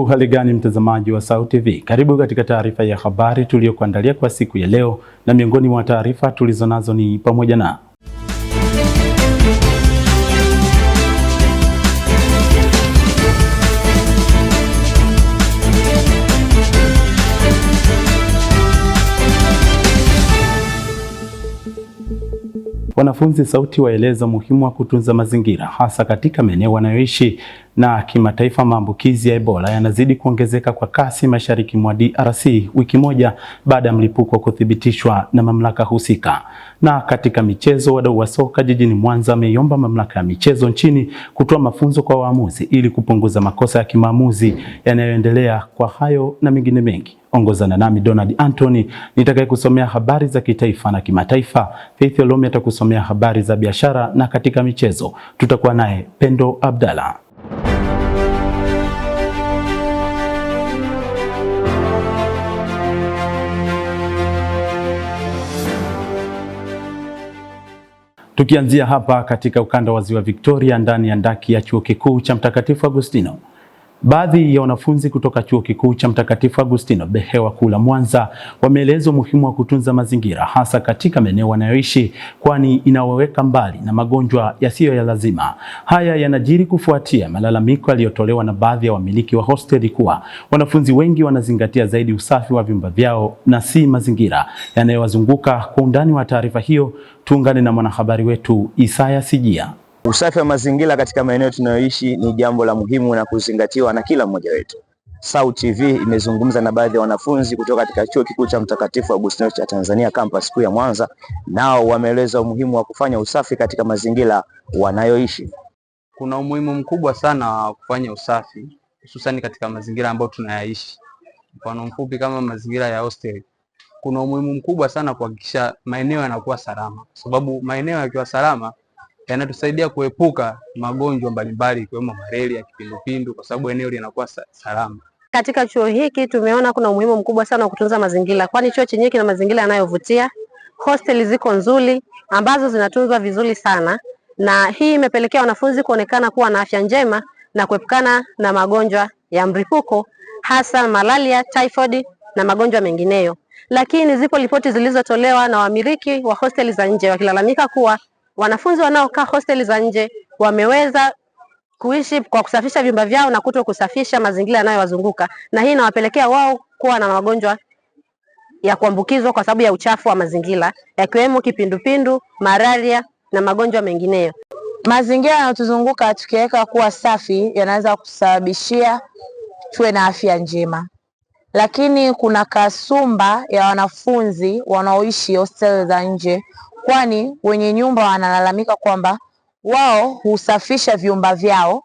Hali gani mtazamaji wa SAUT TV? Karibu katika taarifa ya habari tuliyokuandalia kwa siku ya leo, na miongoni mwa taarifa tulizonazo ni pamoja na wanafunzi SAUT waeleza umuhimu wa kutunza mazingira hasa katika maeneo wanayoishi. Na kimataifa, maambukizi ya Ebola yanazidi kuongezeka kwa kasi mashariki mwa DRC wiki moja baada ya mlipuko kuthibitishwa na mamlaka husika. Na katika michezo, wadau wa soka jijini Mwanza wameiomba mamlaka ya michezo nchini kutoa mafunzo kwa waamuzi ili kupunguza makosa ya kimaamuzi yanayoendelea. Kwa hayo na mengine mengi, ongozana nami Donald Anthony nitakaye kusomea habari za kitaifa na kimataifa. Faith Olomi atakusomea habari za biashara, na katika michezo tutakuwa naye Pendo Abdalla. Tukianzia hapa katika ukanda wa Ziwa Victoria, ndani ya ndaki ya Chuo Kikuu cha Mtakatifu Agustino. Baadhi ya wanafunzi kutoka Chuo Kikuu cha Mtakatifu Agustino Behewa Kula Mwanza wameeleza umuhimu wa kutunza mazingira hasa katika maeneo wanayoishi, kwani inawaweka mbali na magonjwa yasiyo ya lazima. Haya yanajiri kufuatia malalamiko yaliyotolewa na baadhi ya wamiliki wa hosteli kuwa wanafunzi wengi wanazingatia zaidi usafi wa vyumba vyao na si mazingira yanayowazunguka. Kwa undani wa taarifa hiyo, tuungane na mwanahabari wetu Isaya Sijia. Usafi wa mazingira katika maeneo tunayoishi ni jambo la muhimu na kuzingatiwa na kila mmoja wetu. SAUT TV imezungumza na baadhi ya wanafunzi kutoka katika Chuo Kikuu cha Mtakatifu Agustino cha Tanzania campus kuu ya Mwanza. Nao wameeleza umuhimu wa kufanya usafi katika mazingira wanayoishi. Kuna umuhimu mkubwa sana wa kufanya usafi hususan katika mazingira ambayo tunayaishi. Mfano mfupi kama mazingira ya hostel. Kuna umuhimu mkubwa sana kuhakikisha maeneo yanakuwa salama, kwa sababu maeneo yakiwa salama yanatusaidia kuepuka magonjwa mbalimbali ikiwemo malaria, kipindupindu, kwa sababu eneo linakuwa salama. Katika chuo hiki tumeona kuna umuhimu mkubwa sana wa kutunza mazingira, kwani chuo chenyewe kina mazingira yanayovutia. Hosteli ziko nzuri ambazo zinatunzwa vizuri sana, na hii imepelekea wanafunzi kuonekana kuwa na afya njema na kuepukana na magonjwa ya mlipuko hasa malaria, typhoid na magonjwa mengineyo. Lakini zipo ripoti zilizotolewa na wamiliki wa hosteli za nje wakilalamika kuwa wanafunzi wanaokaa hosteli za nje wameweza kuishi kwa kusafisha vyumba vyao na kuto kusafisha mazingira yanayowazunguka, na hii inawapelekea wao kuwa na magonjwa ya kuambukizwa kwa sababu ya uchafu wa mazingira, yakiwemo kipindupindu, malaria na magonjwa mengineyo. Mazingira yanayotuzunguka tukiweka kuwa safi yanaweza kusababishia tuwe na afya njema. Lakini kuna kasumba ya wanafunzi wanaoishi hosteli za nje, kwani wenye nyumba wanalalamika kwamba wao husafisha vyumba vyao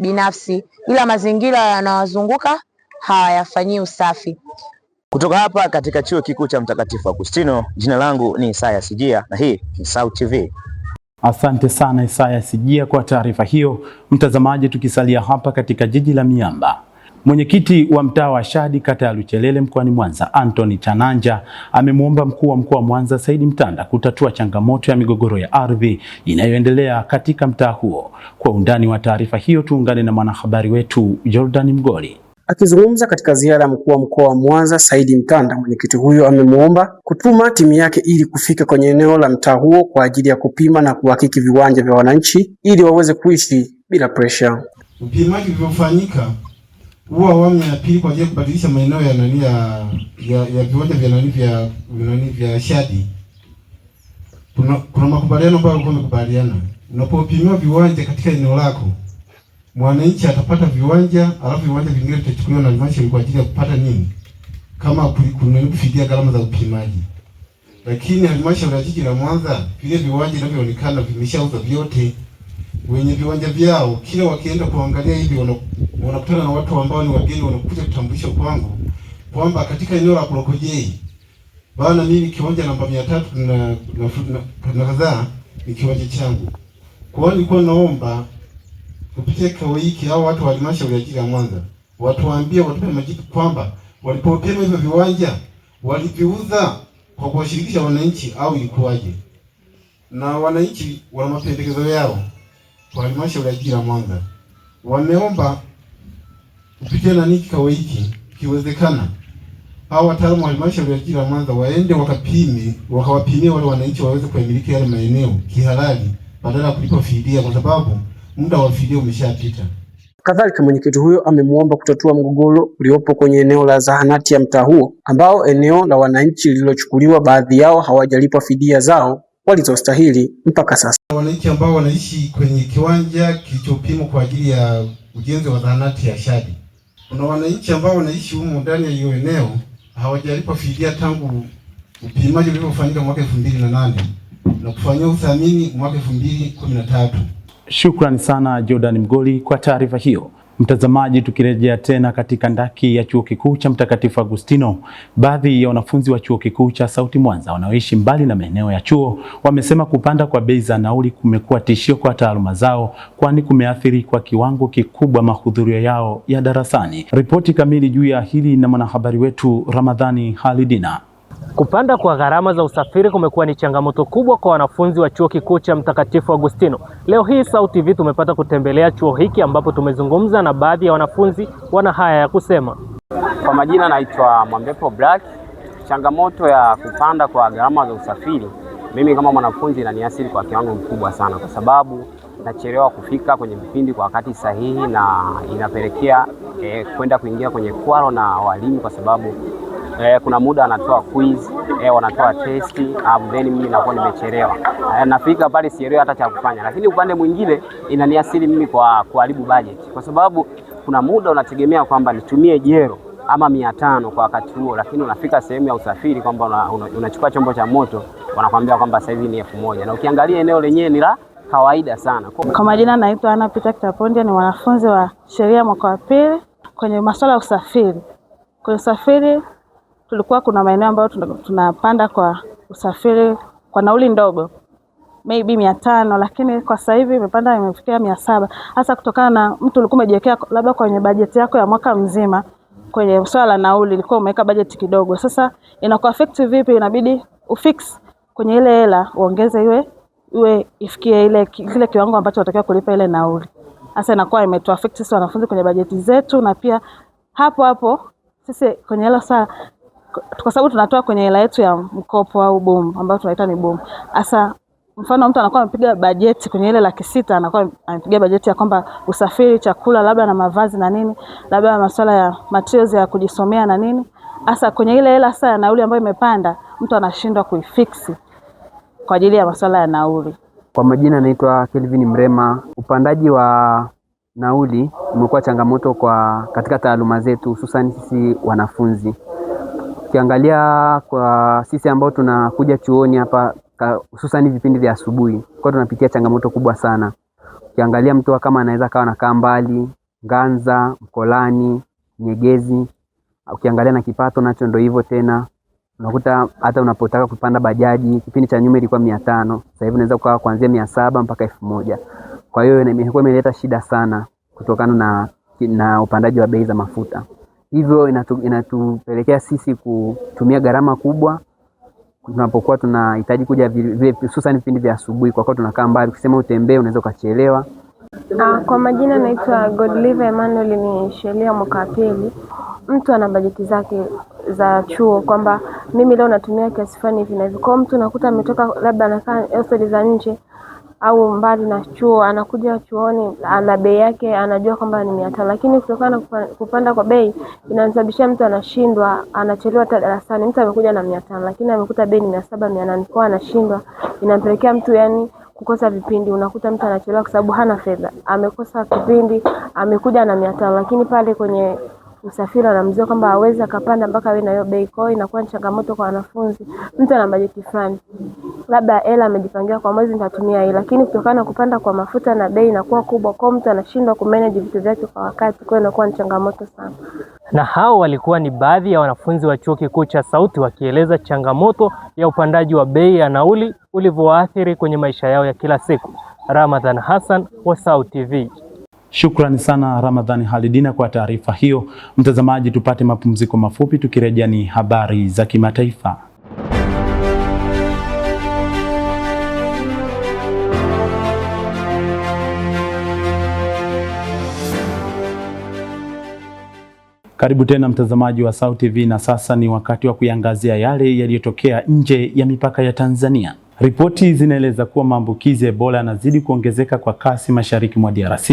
binafsi ila mazingira yanayowazunguka hawayafanyii usafi. Kutoka hapa katika Chuo Kikuu cha Mtakatifu Agustino, jina langu ni Isaya Sijia na hii ni SAUT TV. Asante sana Isaya Sijia kwa taarifa hiyo. Mtazamaji, tukisalia hapa katika jiji la Miamba, mwenyekiti wa mtaa wa Shadi kata ya Luchelele mkoani Mwanza Anthony Chananja amemwomba mkuu wa mkoa wa Mwanza Saidi Mtanda kutatua changamoto ya migogoro ya ardhi inayoendelea katika mtaa huo. Kwa undani wa taarifa hiyo, tuungane na mwanahabari wetu Jordan Mgoli. Akizungumza katika ziara ya mkuu wa mkoa wa Mwanza Saidi Mtanda, mwenyekiti huyo amemwomba kutuma timu yake ili kufika kwenye eneo la mtaa huo kwa ajili ya kupima na kuhakiki viwanja vya wananchi ili waweze kuishi bila pressure. Upimaji uliofanyika huwa awamu ya pili kwa ajili ya kubadilisha maeneo ya viwanja vya Shadi. Kuna makubaliano ambayo walikuwa wamekubaliana. Unapopimiwa viwanja katika eneo lako, mwananchi atapata viwanja, alafu viwanja vingine vitachukuliwa na halmashauri kwa ajili ya kupata nini? Kama kufidia gharama za upimaji. Lakini halmashauri ya jiji la Mwanza vile viwanja vinavyoonekana vimeshauzwa vyote. Wenye viwanja vyao kila wakienda kuangalia hivi wanakutana na watu ambao ni wageni, wanakuja kutambulisha kwangu kwamba katika eneo la Kurokojei bana, mimi kiwanja namba 300 na kadhaa ni kiwanja changu. Kwa hiyo nilikuwa naomba kupitia kikao hiki hao watu wa halmashauri ya jiji la Mwanza watuambie, watupe majibu kwamba walipopima hivyo viwanja waliviuza kwa kuwashirikisha wananchi au ilikuwaje, na wananchi wana mapendekezo yao kwa halmashauri ya jiji la Mwanza. Wameomba kupitia kikao hiki, kiwezekana hao wataalamu wa halmashauri ya jiji la Mwanza waende wakawapimie wale wananchi waweze kuimiliki yale maeneo kihalali badala ya kulipa fidia, kwa sababu muda wa fidia umeshapita. Kadhalika, mwenyekiti huyo amemuomba kutatua mgogoro uliopo kwenye eneo la zahanati ya mtaa huo, ambao eneo la wananchi lililochukuliwa baadhi yao hawajalipwa fidia zao walizostahili mpaka sasa. Wananchi ambao wanaishi kwenye kiwanja kilichopimwa kwa ajili ya ujenzi wa zahanati ya Shadi, kuna wananchi ambao wanaishi humo ndani ya hiyo eneo hawajalipwa fidia tangu upimaji uliofanyika mwaka 2008 na kufanyia uthamini mwaka 2013. Shukrani sana Jordan Mgoli kwa taarifa hiyo. Mtazamaji, tukirejea tena katika ndaki ya Chuo Kikuu cha Mtakatifu Agustino, baadhi ya wanafunzi wa Chuo Kikuu cha Sauti Mwanza wanaoishi mbali na maeneo ya chuo wamesema kupanda kwa bei za nauli kumekuwa tishio kwa taaluma zao, kwani kumeathiri kwa kiwango kikubwa mahudhurio yao ya darasani. Ripoti kamili juu ya hili na mwanahabari wetu Ramadhani Halidina. Kupanda kwa gharama za usafiri kumekuwa ni changamoto kubwa kwa wanafunzi wa Chuo Kikuu cha Mtakatifu Agustino. Leo hii Sauti TV tumepata kutembelea chuo hiki ambapo tumezungumza na baadhi ya wanafunzi wana haya ya kusema. Kwa majina naitwa Mwambepo Black. Changamoto ya kupanda kwa gharama za usafiri, mimi kama mwanafunzi inaniathiri kwa kiwango kikubwa sana, kwa sababu nachelewa kufika kwenye vipindi kwa wakati sahihi na inapelekea kwenda kuingia kwenye kwaro na walimu, kwa sababu kuna muda anatoa quiz, wanatoa testi, then mimi nakuwa nimechelewa. Nafika pale sielewi hata cha kufanya. Lakini upande mwingine inaniathiri mimi kwa kuharibu budget, kwa sababu kuna muda unategemea kwamba nitumie jero ama 500 kwa wakati huo, lakini unafika sehemu ya usafiri kwamba unachukua chombo cha moto wanakuambia kwamba sasa hivi ni 1000, na ukiangalia eneo lenyewe ni la kawaida sana. Kwa majina naitwa Ana Peter Kitapondia, ni mwanafunzi wa sheria mwaka wa pili. Kwenye masuala ya usafiri, kwenye usafiri tulikuwa kuna maeneo ambayo tunapanda kwa usafiri kwa nauli ndogo maybe 500, lakini kwa sasa hivi imepanda imefikia 700, hasa kutokana na mtu ulikuwa umejiwekea labda kwenye bajeti yako ya mwaka mzima kwenye swala la nauli ilikuwa umeweka bajeti kidogo. Sasa inakuwa affect vipi? Inabidi ufix kwenye ile hela uongeze iwe ifikie kile kiwango ambacho unatakiwa kulipa ile nauli. Sasa inakuwa imetu affect sisi wanafunzi kwenye bajeti zetu, na pia hapo sisi kwenye hela saa, kwa sababu tunatoa kwenye hela yetu ya mkopo au boom ambayo tunaita ni boom. Sasa mfano mtu anakuwa amepiga bajeti kwenye ile 600, anakuwa amepiga bajeti ya kwamba usafiri, chakula, labda na mavazi na nini, labda masuala ya materials ya kujisomea na nini. Sasa kwenye ile hela sasa ya nauli ambayo imepanda, mtu anashindwa kuifix kwa ajili ya masuala ya nauli. Kwa majina naitwa Kelvin Mrema. Upandaji wa nauli umekuwa changamoto katika taaluma zetu, hususan sisi wanafunzi. Ukiangalia kwa sisi ambao tunakuja chuoni hapa, hususan vipindi vya asubuhi, kwa tunapitia changamoto kubwa sana. Ukiangalia mtu kama anaweza kawa anakaa mbali, Nganza, Mkolani, Nyegezi, ukiangalia na kipato nacho ndio hivyo tena. Unakuta hata unapotaka kupanda bajaji, kipindi cha nyuma ilikuwa 500, sasa hivi unaweza kuwa kuanzia 700 mpaka 1000. Kwa hiyo imekuwa imeleta shida sana kutokana na upandaji wa bei za mafuta. Hivyo inatupelekea sisi kutumia gharama kubwa tunapokuwa tunahitaji kuja hususan vipindi vya asubuhi, kwa kuwa tunakaa mbali. Ukisema utembee unaweza ukachelewa. Kwa majina naitwa Godlive Emmanuel, ni sheria mwaka wa pili. Mtu ana bajeti zake za chuo kwamba mimi leo natumia kiasi fulani hivi na hivi. Kwa mtu nakuta ametoka labda anakaa hosteli za nje au mbali na chuo, anakuja chuoni, ana bei yake, anajua kwamba ni 500, lakini kutokana na kupanda kwa bei inasababisha mtu anashindwa, anachelewa hata darasani. Mtu amekuja na 500 lakini amekuta bei ni 700, 800, kwa anashindwa, inampelekea mtu kukosa vipindi. Unakuta mtu anachelewa kwa sababu hana fedha, amekosa kipindi, amekuja na 500, lakini pale kwenye usafiri anamzia kwamba hawezi akapanda mpaka awe na hiyo bei. Kwa hiyo inakuwa ni changamoto kwa wanafunzi. Mtu ana bajeti fulani, labda hela amejipangia kwa mwezi nitatumia hii, lakini kutokana na kupanda kwa mafuta na bei inakuwa kubwa, kwa mtu anashindwa kumanage vitu vyake kwa wakati. Kwa hiyo inakuwa ni changamoto sana. Na hao walikuwa ni baadhi ya wanafunzi wa Chuo Kikuu cha Sauti wakieleza changamoto ya upandaji wa bei ya nauli ulivyoathiri kwenye maisha yao ya kila siku. Ramadhan Hassan wa Sauti TV. Shukrani sana Ramadhani Halidina kwa taarifa hiyo. Mtazamaji, tupate mapumziko mafupi, tukirejea ni habari za kimataifa. Karibu tena mtazamaji wa SAUT TV, na sasa ni wakati wa kuiangazia yale yaliyotokea nje ya mipaka ya Tanzania. Ripoti zinaeleza kuwa maambukizi ya Ebola yanazidi kuongezeka kwa kasi mashariki mwa DRC,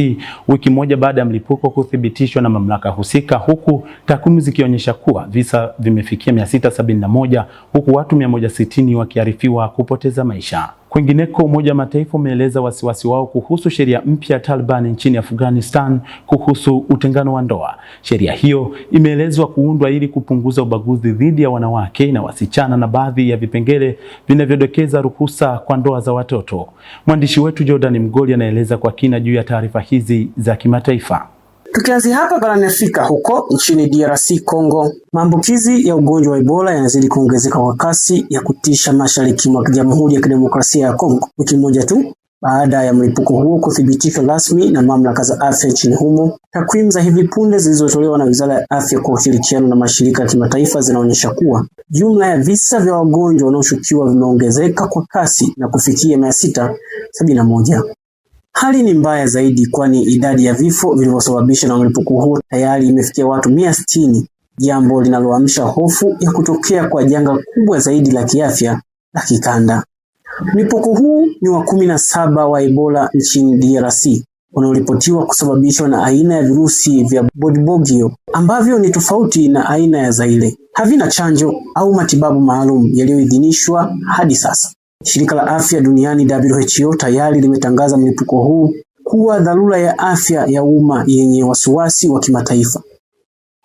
wiki moja baada ya mlipuko kuthibitishwa na mamlaka husika, huku takwimu zikionyesha kuwa visa vimefikia 671 huku watu 160 wakiarifiwa kupoteza maisha. Kwingineko, Umoja wa Mataifa umeeleza wasiwasi wao kuhusu sheria mpya ya Taliban nchini Afghanistan kuhusu utengano wa ndoa. Sheria hiyo imeelezwa kuundwa ili kupunguza ubaguzi dhidi ya wanawake na wasichana na baadhi ya vipengele vinavyodokeza ruhusa kwa ndoa za watoto. Mwandishi wetu Jordan Mgoli anaeleza kwa kina juu ya taarifa hizi za kimataifa. Tukianzia hapa barani Afrika, huko nchini DRC Congo, maambukizi ya ugonjwa wa Ebola yanazidi kuongezeka kwa kasi ya kutisha mashariki mwa Jamhuri ya Kidemokrasia ya Kongo, wiki moja tu baada ya mlipuko huo kuthibitishwa rasmi na mamlaka za afya nchini humo. Takwimu za hivi punde zilizotolewa na Wizara ya Afya kwa ushirikiano na mashirika ya kimataifa zinaonyesha kuwa jumla ya visa vya wagonjwa wanaoshukiwa vimeongezeka kwa kasi na kufikia 671. Hali ni mbaya zaidi, kwani idadi ya vifo vilivyosababishwa na mlipuko huo tayari imefikia watu 160, jambo linaloamsha hofu ya kutokea kwa janga kubwa zaidi la kiafya la kikanda. Mlipuko huu ni wa 17 wa Ebola nchini DRC unaoripotiwa kusababishwa na aina ya virusi vya Bundibugyo ambavyo ni tofauti na aina ya Zaire. Havina chanjo au matibabu maalum yaliyoidhinishwa hadi sasa. Shirika la Afya Duniani WHO tayari limetangaza mlipuko huu kuwa dharura ya afya ya umma yenye wasiwasi wa kimataifa.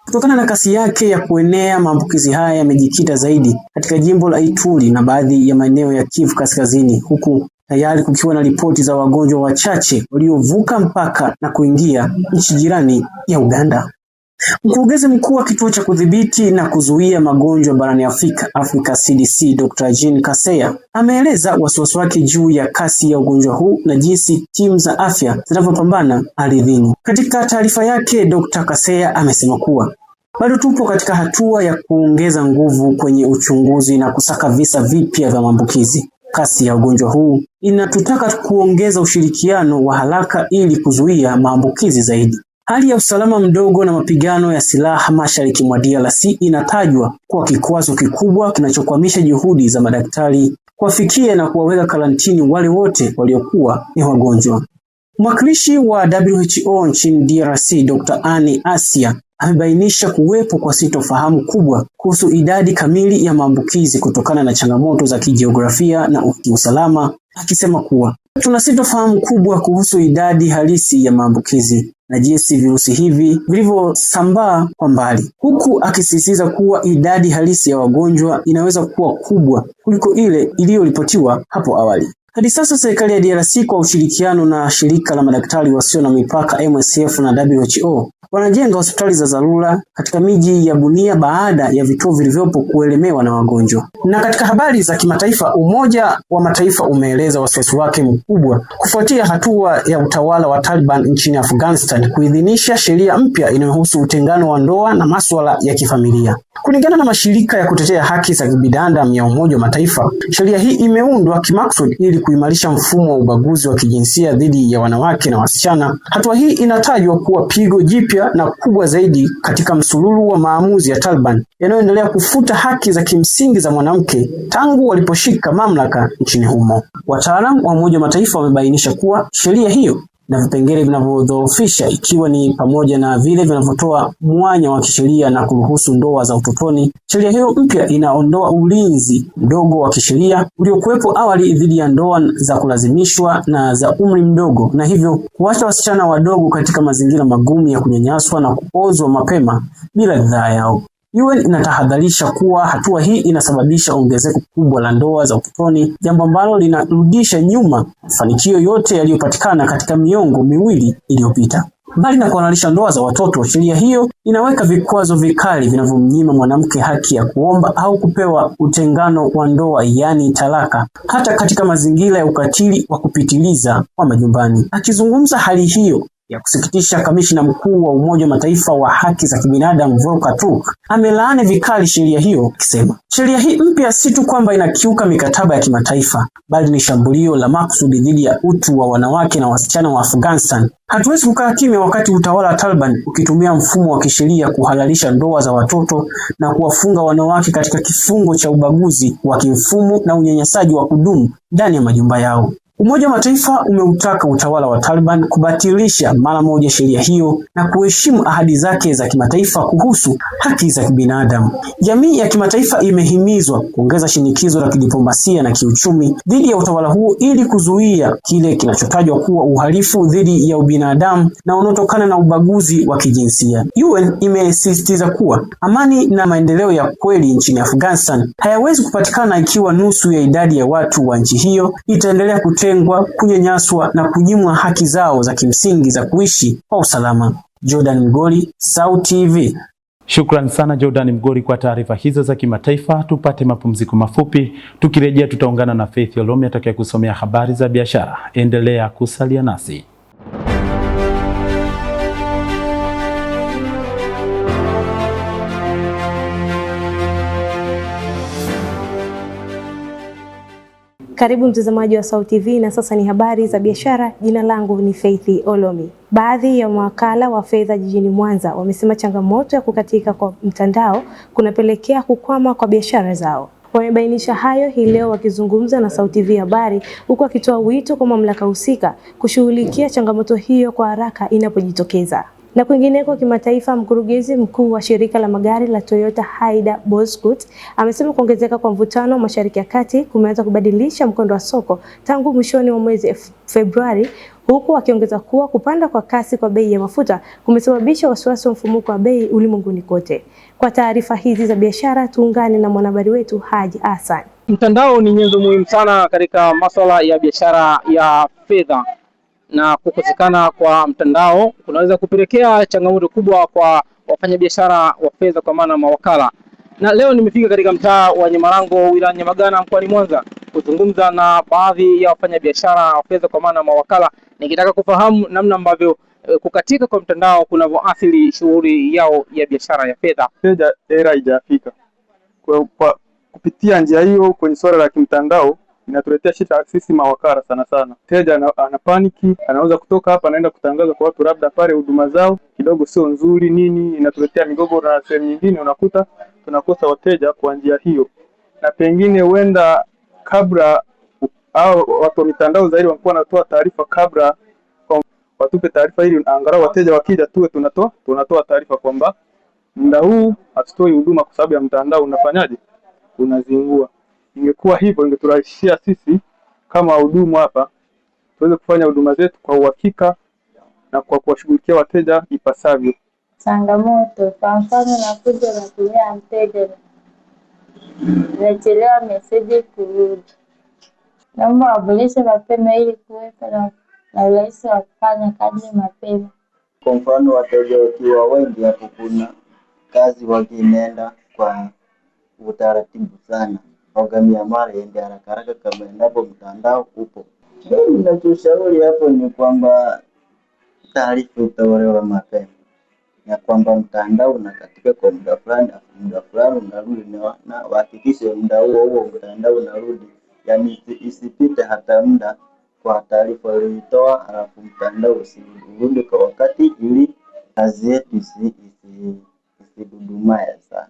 Kutokana na kasi yake ya kuenea, maambukizi haya yamejikita zaidi katika jimbo la Ituri na baadhi ya maeneo ya Kivu Kaskazini, huku tayari kukiwa na ripoti za wagonjwa wachache waliovuka mpaka na kuingia nchi jirani ya Uganda. Mkurugenzi mkuu wa kituo cha kudhibiti na kuzuia magonjwa barani Afrika CDC, Dr. Jean Kaseya ameeleza wasiwasi wake juu ya kasi ya ugonjwa huu na jinsi timu za afya zinavyopambana ardhini. Katika taarifa yake, Dr. Kaseya amesema kuwa bado tupo katika hatua ya kuongeza nguvu kwenye uchunguzi na kusaka visa vipya vya maambukizi. Kasi ya ugonjwa huu inatutaka kuongeza ushirikiano wa haraka ili kuzuia maambukizi zaidi. Hali ya usalama mdogo na mapigano ya silaha mashariki mwa DRC inatajwa kuwa kikwazo kikubwa kinachokwamisha juhudi za madaktari kuwafikia na kuwaweka karantini wale wote waliokuwa ni wagonjwa. Mwakilishi wa WHO nchini DRC, Dr. Anne Asia, amebainisha kuwepo kwa sitofahamu kubwa kuhusu idadi kamili ya maambukizi kutokana na changamoto za kijiografia na kiusalama, akisema kuwa tuna sitofahamu kubwa kuhusu idadi halisi ya maambukizi na jinsi virusi hivi vilivyosambaa kwa mbali, huku akisisitiza kuwa idadi halisi ya wagonjwa inaweza kuwa kubwa kuliko ile iliyoripotiwa hapo awali. Hadi sasa serikali ya DRC kwa ushirikiano na shirika la madaktari wasio na mipaka MSF na WHO wanajenga hospitali za dharura katika miji ya Bunia baada ya vituo vilivyopo kuelemewa na wagonjwa. Na katika habari za kimataifa, Umoja wa Mataifa umeeleza wasiwasi wake mkubwa kufuatia hatua ya utawala wa Taliban nchini Afghanistan kuidhinisha sheria mpya inayohusu utengano wa ndoa na masuala ya kifamilia. Kulingana na mashirika ya kutetea haki za binadamu ya Umoja wa Mataifa, sheria hii imeundwa kimaksudi ili kuimarisha mfumo wa ubaguzi wa kijinsia dhidi ya wanawake na wasichana. Hatua hii inatajwa kuwa pigo jipya na kubwa zaidi katika msululu wa maamuzi ya Taliban yanayoendelea kufuta haki za kimsingi za mwanamke tangu waliposhika mamlaka nchini humo. Wataalamu wa Umoja wa Mataifa wamebainisha kuwa sheria hiyo na vipengele vinavyodhoofisha, ikiwa ni pamoja na vile vinavyotoa mwanya wa kisheria na kuruhusu ndoa za utotoni. Sheria hiyo mpya inaondoa ulinzi mdogo wa kisheria uliokuwepo awali dhidi ya ndoa za kulazimishwa na za umri mdogo, na hivyo kuacha wasichana wadogo katika mazingira magumu ya kunyanyaswa na kuozwa mapema bila ridhaa yao. UN inatahadharisha kuwa hatua hii inasababisha ongezeko kubwa la ndoa za utotoni, jambo ambalo linarudisha nyuma mafanikio yote yaliyopatikana katika miongo miwili iliyopita. Mbali na kuhalalisha ndoa za watoto, sheria hiyo inaweka vikwazo vikali vinavyomnyima mwanamke haki ya kuomba au kupewa utengano wa ndoa, yaani talaka, hata katika mazingira ya ukatili wa kupitiliza wa majumbani. Akizungumza hali hiyo Ya kusikitisha, kamishna mkuu wa Umoja wa Mataifa wa haki za kibinadamu Volker Turk amelaani vikali sheria hiyo, akisema sheria hii mpya si tu kwamba inakiuka mikataba ya kimataifa, bali ni shambulio la makusudi dhidi ya utu wa wanawake na wasichana wa Afghanistan. Hatuwezi kukaa kimya wakati utawala wa Taliban ukitumia mfumo wa kisheria kuhalalisha ndoa za watoto na kuwafunga wanawake katika kifungo cha ubaguzi wa kimfumo na unyanyasaji wa kudumu ndani ya majumba yao. Umoja wa Mataifa umeutaka utawala wa Taliban kubatilisha mara moja sheria hiyo na kuheshimu ahadi zake za kimataifa kuhusu haki za kibinadamu. Jamii ya kimataifa imehimizwa kuongeza shinikizo la kidiplomasia na kiuchumi dhidi ya utawala huo ili kuzuia kile kinachotajwa kuwa uhalifu dhidi ya ubinadamu na unaotokana na ubaguzi wa kijinsia. UN imesisitiza kuwa amani na maendeleo ya kweli nchini Afghanistan hayawezi kupatikana ikiwa nusu ya idadi ya watu wa nchi hiyo itaendelea kunyanyaswa na kunyimwa haki zao za kimsingi za kuishi kwa usalama. Jordan Mgoli, SAUT TV. Shukrani sana Jordan Mgoli kwa taarifa hizo za kimataifa. Tupate mapumziko mafupi. Tukirejea tutaungana na Faith Olomi atakayekusomea habari za biashara. Endelea kusalia nasi. Karibu mtazamaji wa SAUT TV na sasa ni habari za biashara. Jina langu ni Faith Olomi. Baadhi ya mawakala wa fedha jijini Mwanza wamesema changamoto ya kukatika kwa mtandao kunapelekea kukwama kwa biashara zao. Wamebainisha hayo hii leo wakizungumza na SAUT TV habari, huku akitoa wito kwa mamlaka husika kushughulikia changamoto hiyo kwa haraka inapojitokeza. Na kwingineko kimataifa, mkurugenzi mkuu wa shirika la magari la Toyota Haida Bozkurt amesema kuongezeka kwa mvutano wa Mashariki ya Kati kumeanza kubadilisha mkondo wa soko tangu mwishoni wa mwezi Februari, huku akiongeza kuwa kupanda kwa kasi kwa bei ya mafuta kumesababisha wasiwasi wa mfumuko wa bei ulimwenguni kote. Kwa taarifa hizi za biashara tuungane na mwanahabari wetu Haji Hassan. Mtandao ni nyenzo muhimu sana katika masuala ya biashara ya fedha, na kukosekana kwa mtandao kunaweza kupelekea changamoto kubwa kwa wafanyabiashara wa fedha kwa maana mawakala. Na leo nimefika katika mtaa wa Nyamarango, wilaya Nyamagana, mkoani Mwanza kuzungumza na baadhi ya wafanyabiashara wa fedha kwa maana mawakala, nikitaka kufahamu namna ambavyo kukatika kwa mtandao kunavyoathiri shughuli yao ya biashara ya fedha. Teja era haijafika. Kwa kupitia njia hiyo kwenye swala la kimtandao inatuletea shida sisi mawakala sana sana. Teja ana paniki, anaweza kutoka hapa anaenda kutangaza kwa watu labda pale huduma zao kidogo sio nzuri nini, inatuletea migogoro na sehemu nyingine unakuta tunakosa wateja kwa njia hiyo. Na pengine huenda kabla au watu wa mitandao zaidi walikuwa wanatoa taarifa kabla, watupe taarifa ili angalau wateja wakija tuwe tunatoa taarifa kwamba muda huu hatutoi huduma kwa sababu ya mtandao unafanyaje, unazingua. Ingekuwa hivyo ingeturahisishia sisi kama wahudumu hapa tuweze kufanya huduma zetu kwa uhakika na kwa kuwashughulikia wateja ipasavyo. Changamoto kwa mfano nakuja natumia mteja nachelewa meseji kurudi, naomba waboreshe mapema ili kuweka na urahisi wa kufanya kazi mapema. Kwa mfano wateja wakiwa wengi hapo kuna kazi wakienda kwa utaratibu sana, programu ya mara iende haraka haraka kama endapo mtandao upo. Mimi ninachoshauri hapo ni kwamba taarifa itolewe mapema ya kwamba mtandao unakatika kwa muda fulani unarudi, na wahakikishe muda huo mtandao unarudi, yani isipite hata muda kwa taarifa ulioitoa alafu mtandao usirudi kwa wakati, ili kazi yetu isidudumae sana.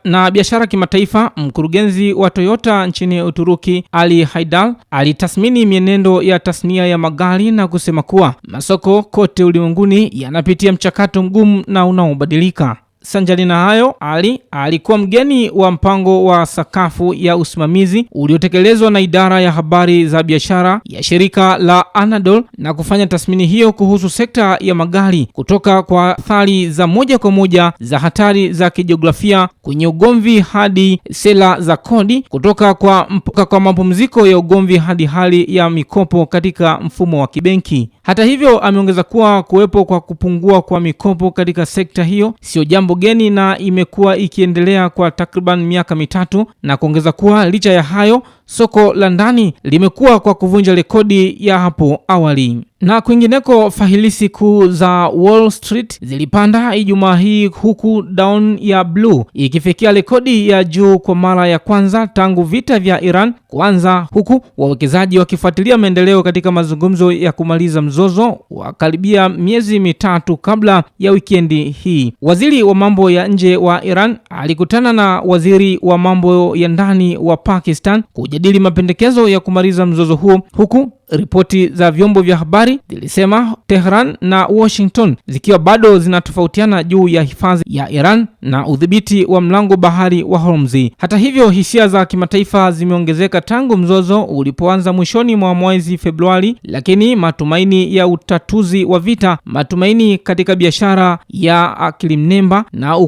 Na biashara kimataifa, mkurugenzi wa Toyota nchini Uturuki Ali Haidar alitathmini mienendo ya tasnia ya magari na kusema kuwa masoko kote ulimwenguni yanapitia mchakato mgumu na unaobadilika. Sanjali na hayo, Ali alikuwa mgeni wa mpango wa sakafu ya usimamizi uliotekelezwa na idara ya habari za biashara ya shirika la Anadolu na kufanya tathmini hiyo kuhusu sekta ya magari, kutoka kwa athari za moja kwa moja za hatari za kijiografia kwenye ugomvi hadi sera za kodi, kutoka kwa mapumziko ya ugomvi hadi hali ya mikopo katika mfumo wa kibenki. Hata hivyo, ameongeza kuwa kuwepo kwa kupungua kwa mikopo katika sekta hiyo sio jambo geni na imekuwa ikiendelea kwa takriban miaka mitatu, na kuongeza kuwa licha ya hayo soko la ndani limekuwa kwa kuvunja rekodi ya hapo awali. Na kwingineko, fahilisi kuu za Wall Street zilipanda Ijumaa hii, huku Dow ya blue ikifikia rekodi ya juu kwa mara ya kwanza tangu vita vya Iran kuanza, huku wawekezaji wakifuatilia maendeleo katika mazungumzo ya kumaliza mzozo wa karibia miezi mitatu kabla ya wikendi hii. Waziri wa mambo ya nje wa Iran alikutana na waziri wa mambo ya ndani wa Pakistan kujadili mapendekezo ya kumaliza mzozo huo, huku ripoti za vyombo vya habari zilisema Tehran na Washington zikiwa bado zinatofautiana juu ya hifadhi ya Iran na udhibiti wa mlango bahari wa Hormuz. Hata hivyo, hisia za kimataifa zimeongezeka tangu mzozo ulipoanza mwishoni mwa mwezi Februari, lakini matumaini ya utatuzi wa vita, matumaini katika biashara ya akili mnemba na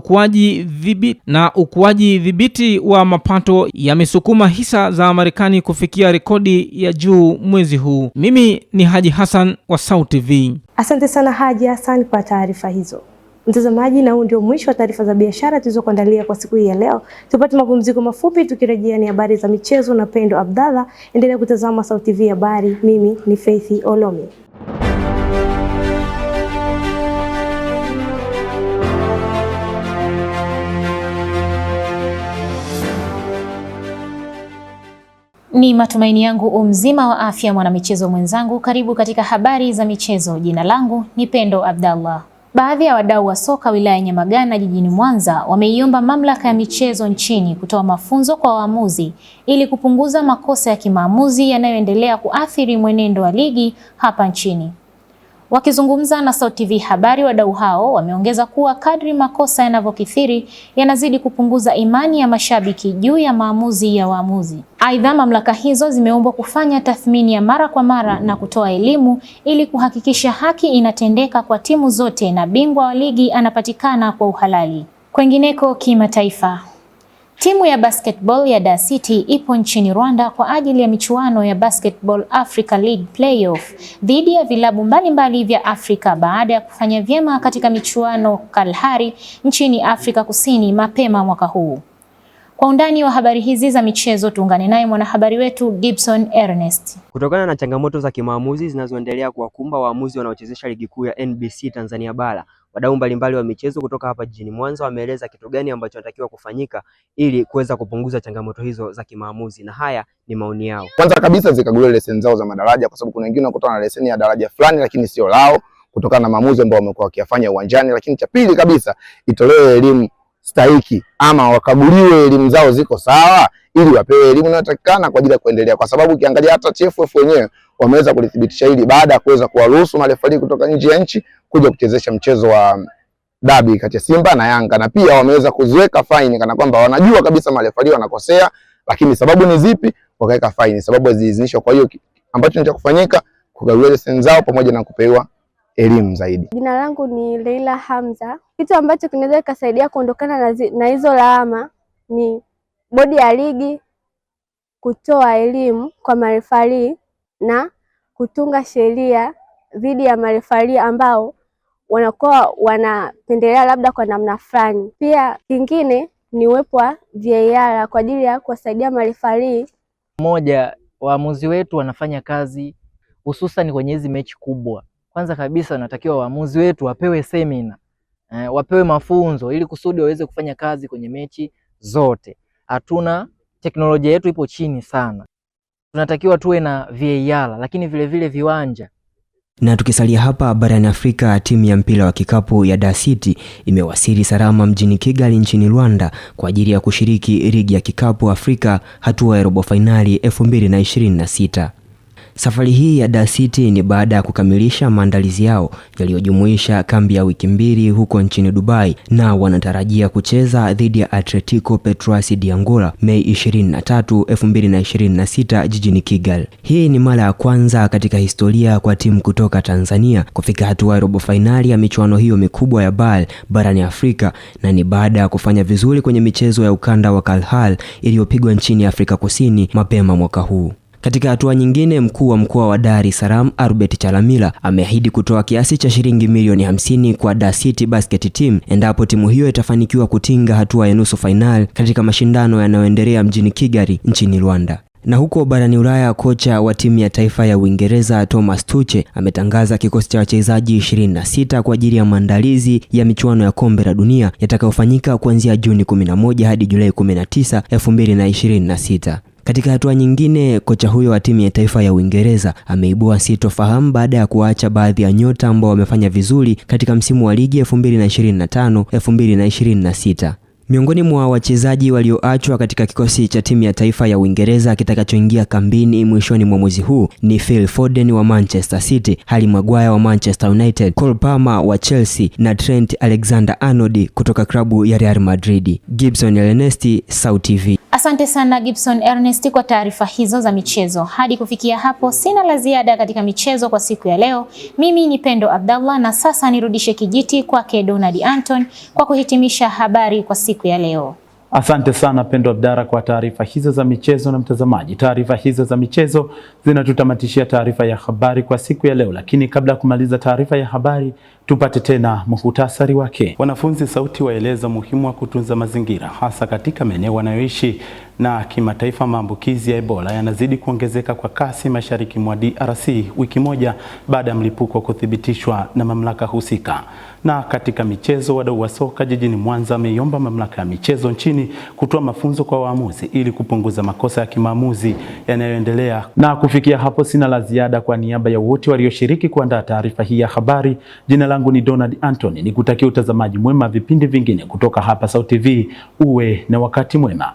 ukuaji dhibiti wa mapato yamesukuma hisa za Marekani kufikia rekodi ya juu mwezi huu. Mimi ni Haji Hassan wa SAUT TV. Asante sana Haji Hassan kwa taarifa hizo. Mtazamaji, na huu ndio mwisho wa taarifa za biashara tulizokuandalia kwa siku hii ya leo. Tupate mapumziko mafupi, tukirejea ni habari za michezo na Pendo Abdalla. Endelea kutazama SAUT TV habari. Mimi ni Faith Olomi. Ni matumaini yangu mzima wa afya mwanamichezo mwenzangu. Karibu katika habari za michezo. Jina langu ni Pendo Abdalla. Baadhi ya wadau wa soka wilaya ya Nyamagana jijini Mwanza wameiomba mamlaka ya michezo nchini kutoa mafunzo kwa waamuzi ili kupunguza makosa ya kimaamuzi yanayoendelea kuathiri mwenendo wa ligi hapa nchini. Wakizungumza na SAUT TV habari, wadau hao wameongeza kuwa kadri makosa yanavyokithiri yanazidi kupunguza imani ya mashabiki juu ya maamuzi ya waamuzi. Aidha, mamlaka hizo zimeombwa kufanya tathmini ya mara kwa mara na kutoa elimu ili kuhakikisha haki inatendeka kwa timu zote na bingwa wa ligi anapatikana kwa uhalali. Kwengineko kimataifa, timu ya basketball ya Dar City ipo nchini Rwanda kwa ajili ya michuano ya Basketball Africa League Playoff dhidi ya vilabu mbalimbali vya Afrika baada ya kufanya vyema katika michuano Kalahari nchini Afrika Kusini mapema mwaka huu. Kwa undani wa habari hizi za michezo tuungane naye mwanahabari wetu Gibson Ernest. Kutokana na changamoto za kimaamuzi zinazoendelea kuwakumba waamuzi wanaochezesha ligi kuu ya NBC Tanzania Bara, wadau mbalimbali wa michezo kutoka hapa jijini Mwanza wameeleza kitu gani ambacho kinatakiwa kufanyika ili kuweza kupunguza changamoto hizo za kimaamuzi, na haya ni maoni yao. Kwanza kabisa zikaguliwe leseni zao za madaraja, kwa sababu kuna wengine wanakuta na leseni ya daraja fulani lakini sio lao kutokana na maamuzi ambayo wamekuwa wakiyafanya uwanjani. Lakini cha pili kabisa, itolewe elimu stahiki ama wakaguliwe elimu zao ziko sawa ili wapewe elimu inayotakikana kwa ajili ya kuendelea, kwa sababu ukiangalia hata TFF wenyewe wameweza kulithibitisha hili baada ya kuweza kuwaruhusu marefali kutoka nje ya nchi kuja kuchezesha mchezo wa dabi kati ya Simba na Yanga, na pia wameweza kuziweka faini kana kwamba wanajua kabisa marefali wanakosea, lakini sababu ni zipi wakaweka faini, sababu haziidhinishwa. Kwa hiyo ambacho ni cha kufanyika kugawiwa leseni zao pamoja na kupewa elimu zaidi. Jina langu ni Leila Hamza. Kitu ambacho kinaweza kusaidia kuondokana na hizo lawama ni bodi ya ligi kutoa elimu kwa marefali na kutunga sheria dhidi ya marefali ambao wanakuwa wanapendelea labda kwa namna fulani. Pia kingine ni uwepo wa VAR kwa ajili ya kuwasaidia marefali. Moja, waamuzi wetu wanafanya kazi hususan kwenye hizi mechi kubwa. Kwanza kabisa natakiwa waamuzi wetu wapewe semina, wapewe mafunzo ili kusudi waweze kufanya kazi kwenye mechi zote. Hatuna, teknolojia yetu ipo chini sana. Tunatakiwa tuwe na VAR, lakini vile vile viwanja. Na tukisalia hapa barani Afrika, timu ya mpira wa kikapu ya Dar City imewasili salama mjini Kigali nchini Rwanda kwa ajili ya kushiriki ligi ya kikapu Afrika hatua ya robo finali 2026. Safari hii ya Dar City ni baada ya kukamilisha maandalizi yao yaliyojumuisha kambi ya wiki 2 huko nchini Dubai, na wanatarajia kucheza dhidi ya Atletico Petros de Angola Mei 23, 2026 jijini Kigali. Hii ni mara ya kwanza katika historia kwa timu kutoka Tanzania kufika hatua ya robo finali ya michuano hiyo mikubwa ya BAL barani Afrika, na ni baada ya kufanya vizuri kwenye michezo ya ukanda wa Kalahari iliyopigwa nchini Afrika Kusini mapema mwaka huu. Katika hatua nyingine, mkuu wa mkoa wa Dar es Salaam Albert Chalamila ameahidi kutoa kiasi cha shilingi milioni 50 kwa Dar City Basket Team endapo timu hiyo itafanikiwa kutinga hatua ya nusu finali katika mashindano yanayoendelea mjini Kigali nchini Rwanda. Na huko barani Ulaya, kocha wa timu ya taifa ya Uingereza Thomas Tuchel ametangaza kikosi cha wachezaji 26 kwa ajili ya maandalizi ya michuano ya kombe la dunia yatakayofanyika kuanzia Juni 11 hadi Julai 19, 2026. Katika hatua nyingine, kocha huyo wa timu ya taifa ya Uingereza ameibua sitofahamu baada ya kuacha baadhi ya nyota ambao wamefanya vizuri katika msimu wa ligi 2025-2026. Miongoni mwa wachezaji walioachwa katika kikosi cha timu ya taifa ya Uingereza kitakachoingia kambini mwishoni mwa mwezi huu ni Phil Foden wa Manchester City, Harry Maguire wa Manchester United, Cole Palmer wa Chelsea na Trent Alexander-Arnold kutoka klabu ya Real Madrid. Gibson Ernest, SAUT TV. Asante sana Gibson Ernest kwa taarifa hizo za michezo. Hadi kufikia hapo sina la ziada katika michezo kwa siku ya leo. Mimi ni Pendo Abdallah na sasa nirudishe kijiti kwake Donald Anton kwa kuhitimisha habari kwa siku ya leo. Asante sana Pendo Abdara kwa taarifa hizo za michezo. Na mtazamaji, taarifa hizo za michezo zinatutamatishia taarifa ya habari kwa siku ya leo, lakini kabla ya kumaliza taarifa ya habari tupate tena muhtasari wake. Wanafunzi SAUT waeleza muhimu wa kutunza mazingira hasa katika maeneo wanayoishi. Na kimataifa, maambukizi ya Ebola yanazidi kuongezeka kwa kasi mashariki mwa DRC wiki moja baada ya mlipuko kuthibitishwa na mamlaka husika. Na katika michezo, wadau wa soka jijini Mwanza wameiomba mamlaka ya michezo nchini kutoa mafunzo kwa waamuzi ili kupunguza makosa ya kimaamuzi yanayoendelea. Na kufikia hapo sina la ziada. Kwa niaba ya wote walioshiriki kuandaa taarifa hii ya habari, jina langu ni Donald Anthony, nikutakia utazamaji mwema vipindi vingine kutoka hapa SAUT TV. Uwe na wakati mwema.